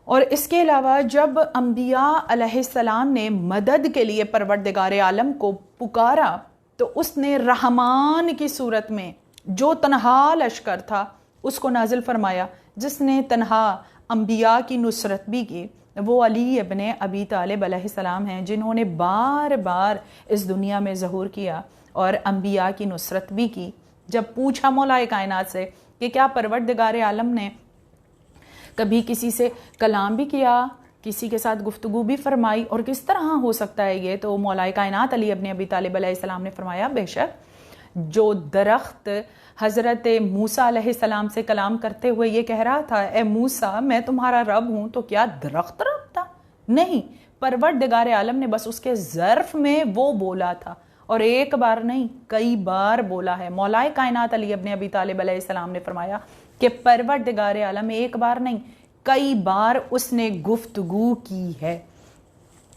Speaker 1: اور اس کے علاوہ جب انبیاء علیہ السلام نے مدد کے لیے پروردگار عالم کو پکارا تو اس نے رحمان کی صورت میں جو تنہا لشکر تھا اس کو نازل فرمایا، جس نے تنہا انبیاء کی نصرت بھی کی۔ وہ علی ابن ابی طالب علیہ السلام ہیں جنہوں نے بار بار اس دنیا میں ظہور کیا اور انبیاء کی نصرت بھی کی۔ جب پوچھا مولا کائنات سے کہ کیا پروردگار عالم نے کبھی کسی سے کلام بھی کیا، کسی کے ساتھ گفتگو بھی فرمائی، اور کس طرح ہو سکتا ہے یہ، تو مولا کائنات علی ابن ابی طالب علیہ السلام نے فرمایا بے شک جو درخت حضرت موسیٰ علیہ السلام سے کلام کرتے ہوئے یہ کہہ رہا تھا اے موسیٰ میں تمہارا رب ہوں، تو کیا درخت رب تھا؟ نہیں، پروردگار عالم نے بس اس کے ظرف میں وہ بولا تھا، اور ایک بار نہیں کئی بار بولا ہے۔ مولا کائنات علی ابن ابی طالب علیہ السلام نے فرمایا کہ پروردگار عالم ایک بار نہیں کئی بار اس نے گفتگو کی ہے،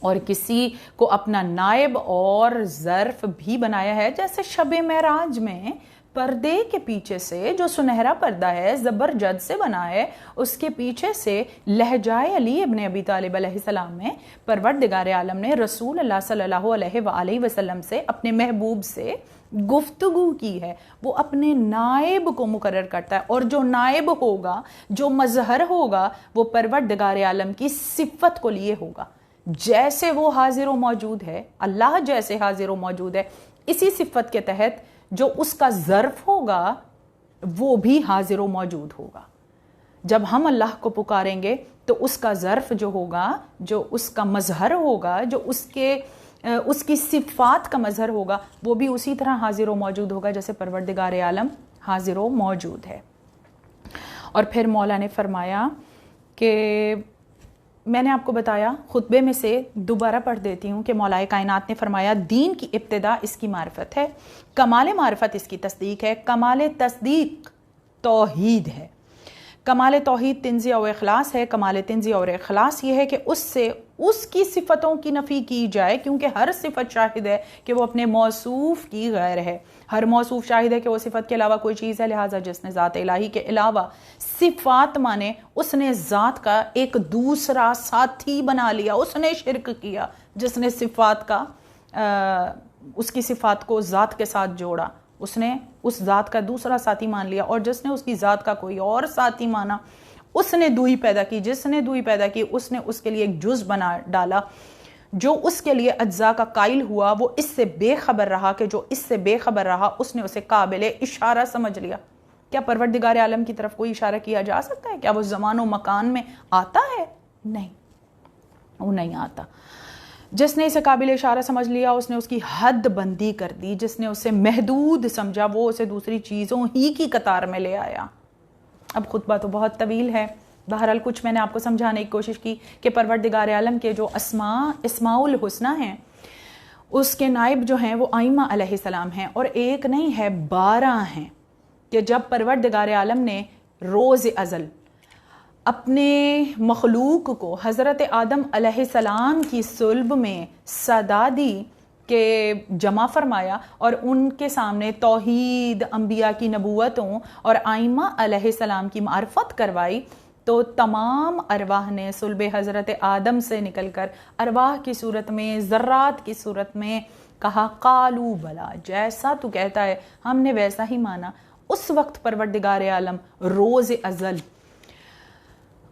Speaker 1: اور کسی کو اپنا نائب اور ظرف بھی بنایا ہے، جیسے شب معراج میں پردے کے پیچھے سے جو سنہرا پردہ ہے زبرجد سے بنا ہے، اس کے پیچھے سے لہجہ علی ابن ابی طالب علیہ السلام میں پروردگار عالم نے رسول اللہ صلی اللہ علیہ وآلہ وسلم سے، اپنے محبوب سے گفتگو کی ہے، وہ اپنے نائب کو مقرر کرتا ہے، اور جو نائب ہوگا، جو مظہر ہوگا، وہ پروردگار عالم کی صفت کو لیے ہوگا۔ جیسے وہ حاضر و موجود ہے، اللہ جیسے حاضر و موجود ہے، اسی صفت کے تحت جو اس کا ظرف ہوگا وہ بھی حاضر و موجود ہوگا۔ جب ہم اللہ کو پکاریں گے تو اس کا ظرف جو ہوگا، جو اس کا مظہر ہوگا، جو اس کی صفات کا مظہر ہوگا، وہ بھی اسی طرح حاضر و موجود ہوگا جیسے پروردگار عالم حاضر و موجود ہے۔ اور پھر مولا نے فرمایا کہ میں نے آپ کو بتایا، خطبے میں سے دوبارہ پڑھ دیتی ہوں کہ مولا کائنات نے فرمایا دین کی ابتدا اس کی معرفت ہے، کمال معرفت اس کی تصدیق ہے، کمال تصدیق توحید ہے، کمال توحید تنزیہ و اخلاص ہے، کمال تنزیہ اور اخلاص یہ ہے کہ اس سے اس کی صفتوں کی نفی کی جائے، کیونکہ ہر صفت شاہد ہے کہ وہ اپنے موصوف کی غیر ہے، ہر موصوف شاہد ہے کہ وہ صفت کے علاوہ کوئی چیز ہے، لہٰذا جس نے ذات الہی کے علاوہ صفات مانے اس نے ذات کا ایک دوسرا ساتھی بنا لیا، اس نے شرک کیا۔ جس نے صفات کا اس کی صفات کو ذات کے ساتھ جوڑا، اس نے اس ذات کا دوسرا ساتھی مان لیا، اور جس نے اس کی ذات کا کوئی اور ساتھی مانا اس نے دوئی پیدا کی، جس نے دوئی پیدا کی اس نے اس کے لیے ایک جز بنا ڈالا، جو اس کے لیے اجزاء کا قائل ہوا وہ اس سے بے خبر رہا، کہ جو اس سے بے خبر رہا اس نے اسے قابل اشارہ سمجھ لیا۔ کیا پروردگار عالم کی طرف کوئی اشارہ کیا جا سکتا ہے؟ کیا وہ زمان و مکان میں آتا ہے؟ نہیں، وہ نہیں آتا۔ جس نے اسے قابل اشارہ سمجھ لیا اس نے اس کی حد بندی کر دی، جس نے اسے محدود سمجھا وہ اسے دوسری چیزوں ہی کی قطار میں لے آیا۔ اب خطبہ تو بہت طویل ہے، بہرحال کچھ میں نے آپ کو سمجھانے کی کوشش کی کہ پروردگار عالم کے جو اسماء الحسنی ہیں اس کے نائب جو ہیں وہ ائمہ علیہ السلام ہیں، اور ایک نہیں ہے 12 ہیں، کہ جب پروردگار عالم نے روز ازل اپنے مخلوق کو حضرت آدم علیہ السلام کی صلب میں صدا دی کہ جمع فرمایا، اور ان کے سامنے توحید، انبیاء کی نبوتوں اور ائمہ علیہ السلام کی معرفت کروائی، تو تمام ارواح نے صلب حضرت آدم سے نکل کر ارواح کی صورت میں، ذرات کی صورت میں کہا قالو بلا، جیسا تو کہتا ہے ہم نے ویسا ہی مانا۔ اس وقت پروردگار عالم روز ازل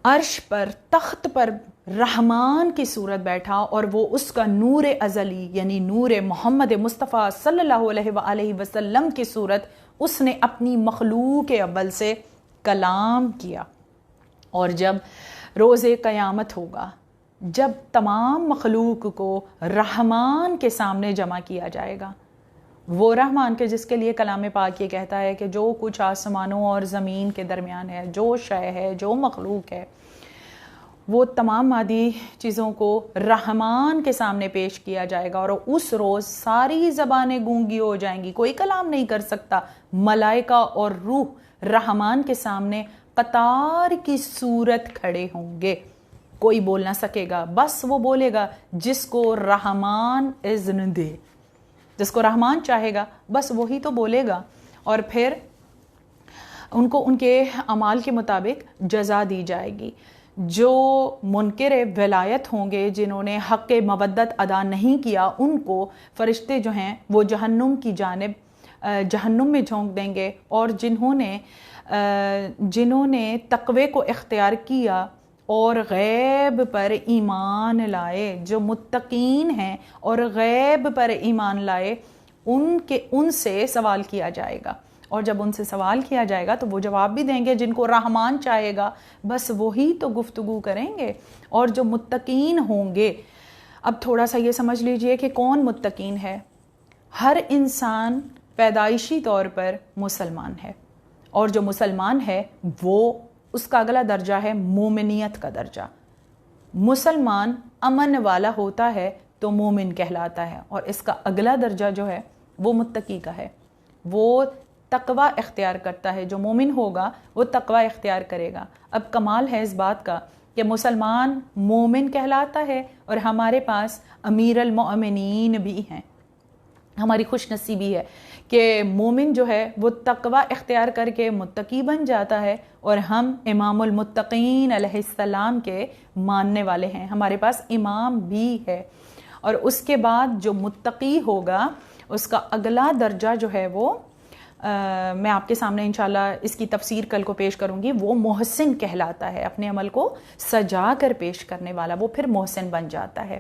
Speaker 1: عرش پر، تخت پر رحمان کی صورت بیٹھا، اور وہ اس کا نور ازلی یعنی نور محمد مصطفیٰ صلی اللہ علیہ وآلہ وسلم کی صورت اس نے اپنی مخلوق اول سے کلام کیا۔ اور جب روز قیامت ہوگا، جب تمام مخلوق کو رحمان کے سامنے جمع کیا جائے گا، وہ رحمان کے جس کے لیے کلام پاک یہ کہتا ہے کہ جو کچھ آسمانوں اور زمین کے درمیان ہے، جو شے ہے، جو مخلوق ہے، وہ تمام مادی چیزوں کو رحمان کے سامنے پیش کیا جائے گا، اور اس روز ساری زبانیں گونگی ہو جائیں گی، کوئی کلام نہیں کر سکتا۔ ملائکہ اور روح رحمان کے سامنے قطار کی صورت کھڑے ہوں گے، کوئی بول نہ سکے گا، بس وہ بولے گا جس کو رحمان اذن دے، جس کو رحمان چاہے گا بس وہی تو بولے گا، اور پھر ان کو ان کے اعمال کے مطابق جزا دی جائے گی۔ جو منکر ولایت ہوں گے، جنہوں نے حق مودت ادا نہیں کیا، ان کو فرشتے جو ہیں وہ جہنم کی جانب جہنم میں جھونک دیں گے، اور جنہوں نے تقوی کو اختیار کیا اور غیب پر ایمان لائے، جو متقین ہیں اور غیب پر ایمان لائے، ان سے سوال کیا جائے گا، اور جب ان سے سوال کیا جائے گا تو وہ جواب بھی دیں گے، جن کو رحمان چاہے گا بس وہی تو گفتگو کریں گے، اور جو متقین ہوں گے۔ اب تھوڑا سا یہ سمجھ لیجئے کہ کون متقین ہے۔ ہر انسان پیدائشی طور پر مسلمان ہے، اور جو مسلمان ہے وہ اس کا اگلا درجہ ہے مومنیت کا درجہ۔ مسلمان امن والا ہوتا ہے تو مومن کہلاتا ہے، اور اس کا اگلا درجہ جو ہے وہ متقی کا ہے، وہ تقوی اختیار کرتا ہے۔ جو مومن ہوگا وہ تقوی اختیار کرے گا۔ اب کمال ہے اس بات کا کہ مسلمان مومن کہلاتا ہے، اور ہمارے پاس امیر المؤمنین بھی ہیں۔ ہماری خوش نصیبی ہے کہ مومن جو ہے وہ تقوی اختیار کر کے متقی بن جاتا ہے، اور ہم امام المتقین علیہ السلام کے ماننے والے ہیں، ہمارے پاس امام بھی ہے۔ اور اس کے بعد جو متقی ہوگا اس کا اگلا درجہ جو ہے وہ میں آپ کے سامنے انشاءاللہ اس کی تفسیر کل کو پیش کروں گی، وہ محسن کہلاتا ہے، اپنے عمل کو سجا کر پیش کرنے والا، وہ پھر محسن بن جاتا ہے۔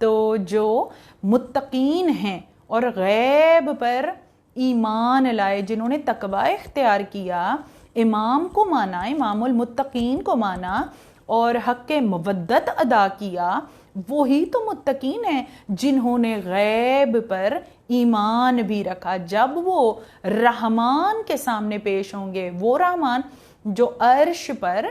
Speaker 1: تو جو متقین ہیں اور غیب پر ایمان لائے، جنہوں نے تقوی اختیار کیا، امام کو مانا، امام المتقین کو مانا اور حق مودت ادا کیا، وہی تو متقین ہیں جنہوں نے غیب پر ایمان بھی رکھا۔ جب وہ رحمان کے سامنے پیش ہوں گے، وہ رحمان جو عرش پر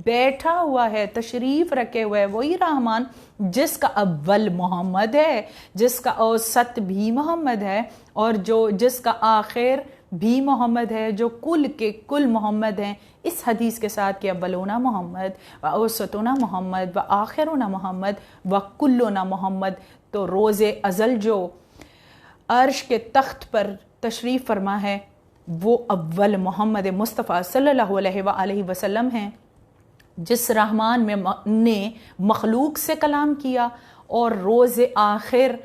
Speaker 1: بیٹھا ہوا ہے، تشریف رکھے ہوئے ہے، وہی رحمان جس کا اول محمد ہے، جس کا اوسط بھی محمد ہے، اور جس کا آخر بھی محمد ہے، جو کل کے کل محمد ہیں، اس حدیث کے ساتھ کہ اولونا محمد و اوسطونا محمد و آخرونا محمد و کلونا محمد۔ تو روز ازل جو عرش کے تخت پر تشریف فرما ہے، وہ اول محمد مصطفیٰ صلی اللہ علیہ وآلہ وسلم ہیں، جس رحمان نے مخلوق سے کلام کیا، اور روز آخر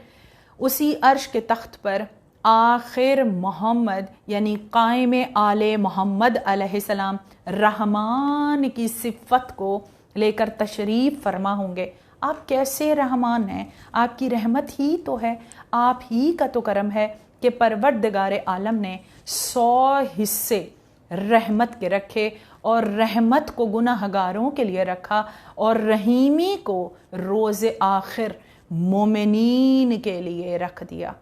Speaker 1: اسی عرش کے تخت پر آخر محمد یعنی قائم آل محمد علیہ السلام رحمان کی صفت کو لے کر تشریف فرما ہوں گے۔ آپ کیسے رحمان ہیں؟ آپ کی رحمت ہی تو ہے، آپ ہی کا تو کرم ہے کہ پروردگار عالم نے 100 حصے رحمت کے رکھے، اور رحمت کو گناہ گاروں کے لیے رکھا، اور رحیمی کو روز آخر مومنین کے لیے رکھ دیا۔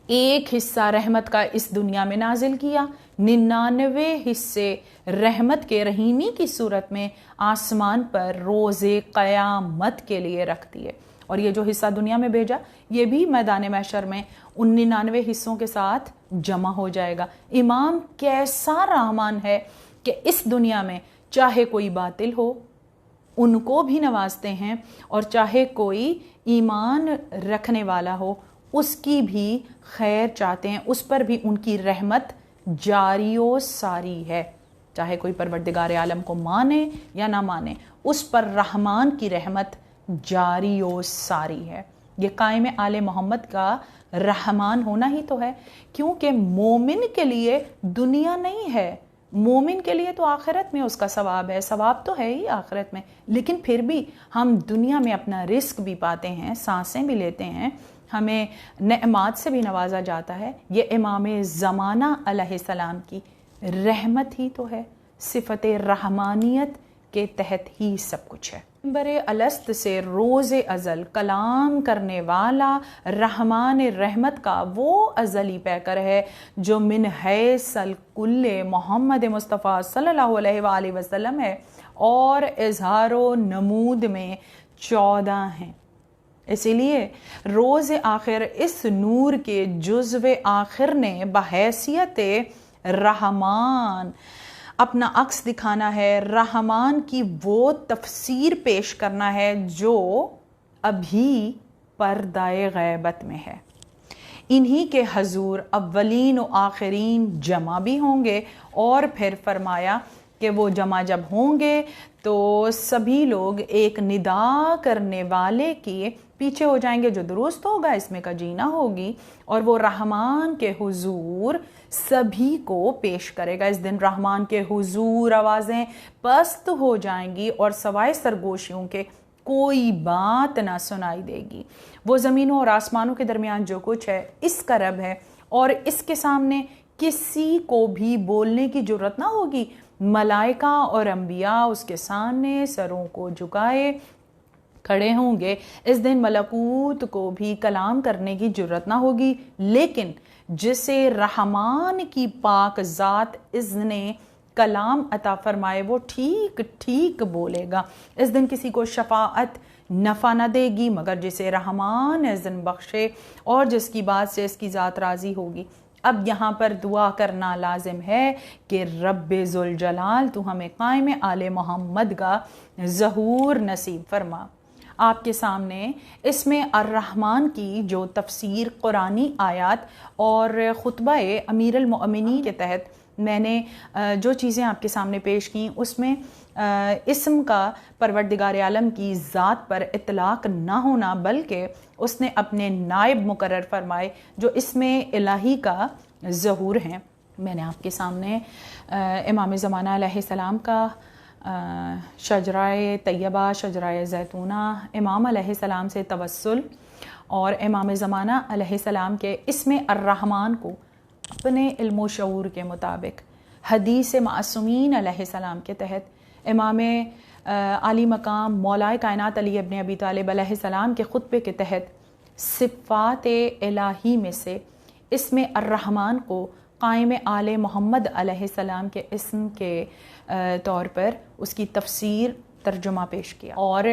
Speaker 1: ایک حصہ رحمت کا اس دنیا میں نازل کیا، 99 حصے رحمت کے رحیمی کی صورت میں آسمان پر روز قیامت کے لیے رکھ دیے، اور یہ جو حصہ دنیا میں بھیجا، یہ بھی میدان محشر میں ان 99 حصوں کے ساتھ جمع ہو جائے گا۔ امام کیسا رحمان ہے کہ اس دنیا میں چاہے کوئی باطل ہو ان کو بھی نوازتے ہیں، اور چاہے کوئی ایمان رکھنے والا ہو اس کی بھی خیر چاہتے ہیں، اس پر بھی ان کی رحمت جاری و ساری ہے۔ چاہے کوئی پروردگار عالم کو مانے یا نہ مانے، اس پر رحمان کی رحمت جاری و ساری ہے۔ یہ قائم آل محمد کا رحمان ہونا ہی تو ہے، کیونکہ مومن کے لیے دنیا نہیں ہے، مومن کے لیے تو آخرت میں اس کا ثواب ہے، ثواب تو ہے ہی آخرت میں، لیکن پھر بھی ہم دنیا میں اپنا رزق بھی پاتے ہیں، سانسیں بھی لیتے ہیں، ہمیں نعمات سے بھی نوازا جاتا ہے۔ یہ امام زمانہ علیہ السلام کی رحمت ہی تو ہے، صفت رحمانیت کے تحت ہی سب کچھ ہے۔ منبر الست سے روز ازل کلام کرنے والا رحمان رحمت کا وہ ازلی پیکر ہے جو من حیث الکل محمد مصطفیٰ صلی اللہ علیہ وآلہ وسلم ہے، اور اظہار و نمود میں 14 ہیں۔ اسی لیے روز آخر اس نور کے جزو آخر نے بحیثیت رحمان اپنا عکس دکھانا ہے، رحمان کی وہ تفسیر پیش کرنا ہے جو ابھی پردہ غیبت میں ہے۔ انہی کے حضور اولین و آخرین جمع بھی ہوں گے، اور پھر فرمایا کہ وہ جمع جب ہوں گے تو سبھی لوگ ایک ندا کرنے والے کے پیچھے ہو جائیں گے جو درست ہوگا، اس میں کا جینا ہوگی، اور وہ رحمان کے حضور سبھی کو پیش کرے گا۔ اس دن رحمان کے حضور آوازیں پست ہو جائیں گی، اور سوائے سرگوشیوں کے کوئی بات نہ سنائی دے گی۔ وہ زمینوں اور آسمانوں کے درمیان جو کچھ ہے اس کا رب ہے، اور اس کے سامنے کسی کو بھی بولنے کی جرت نہ ہوگی۔ ملائکہ اور انبیاء اس کے سامنے سروں کو جھکائے کھڑے ہوں گے۔ اس دن ملکوت کو بھی کلام کرنے کی جرت نہ ہوگی، لیکن جسے رحمان کی پاک ذات اذن کلام عطا فرمائے وہ ٹھیک ٹھیک بولے گا۔ اس دن کسی کو شفاعت نفع نہ دے گی مگر جسے رحمان اذن بخشے، اور جس کی بات سے اس کی ذات راضی ہوگی۔ اب یہاں پر دعا کرنا لازم ہے کہ رب ذوالجلال تو ہمیں قائم آل محمد کا ظہور نصیب فرما۔ آپ کے سامنے اس میں الرحمن کی جو تفسیر قرآنی آیات اور خطبہ امیر المؤمنین کے تحت میں نے جو چیزیں آپ کے سامنے پیش کیں اس میں اسم کا پروردگار عالم کی ذات پر اطلاق نہ ہونا، بلکہ اس نے اپنے نائب مقرر فرمائے جو اسم الہی کا ظہور ہیں۔ میں نے آپ کے سامنے امام زمانہ علیہ السلام کا شجرہ طیبہ، شجرہ زیتونہ، امام علیہ السلام سے توسل اور امام زمانہ علیہ السلام کے اسم الرحمن کو اپنے علم و شعور کے مطابق حدیث معصومین علیہ السلام کے تحت امام عالی مقام مولائے کائنات علی ابن ابی طالب علیہ السلام کے خطبے کے تحت صفات الہی میں سے اسم الرحمن کو قائم آل محمد علیہ السلام کے اسم کے طور پر اس کی تفسیر ترجمہ پیش کیا، اور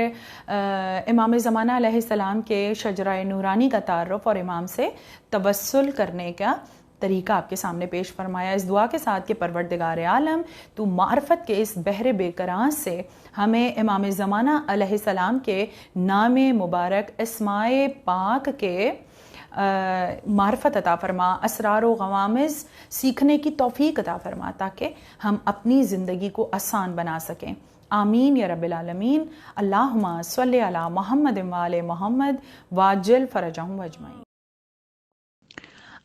Speaker 1: امام زمانہ علیہ السلام کے شجرہ نورانی کا تعارف اور امام سے توسل کرنے کا طریقہ آپ کے سامنے پیش فرمایا، اس دعا کے ساتھ کہ پروردگار عالم تو معرفت کے اس بحر بے کران سے ہمیں امام زمانہ علیہ السلام کے نام مبارک اسماء پاک کے معرفت عطا فرما، اسرار و غوامض سیکھنے کی توفیق عطا فرما تاکہ ہم اپنی زندگی کو آسان بنا سکیں۔ آمین یا رب العالمین۔ اللہم صلی علی محمد و آل محمد واجل فرجہم اجمعین۔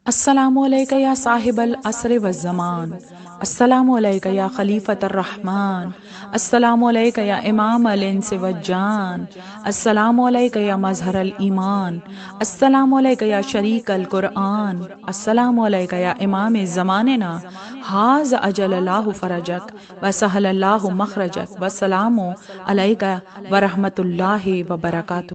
Speaker 1: السلام علیکہ یا صاحب العصر والزمان، السلام علیکہ یا خلیفۃ الرحمن، السلام علیکہ یا امام الانس والجان، السلام علیکہ یا مظہر الایمان، السلام علیکہ یا شریک القرآن، السلام علیکہ یا امام زماننا، حاز اجل اللہ فرجک وسہل اللہ مخرجک، والسلام علیکہ ورحمۃ اللہ وبرکاتہ۔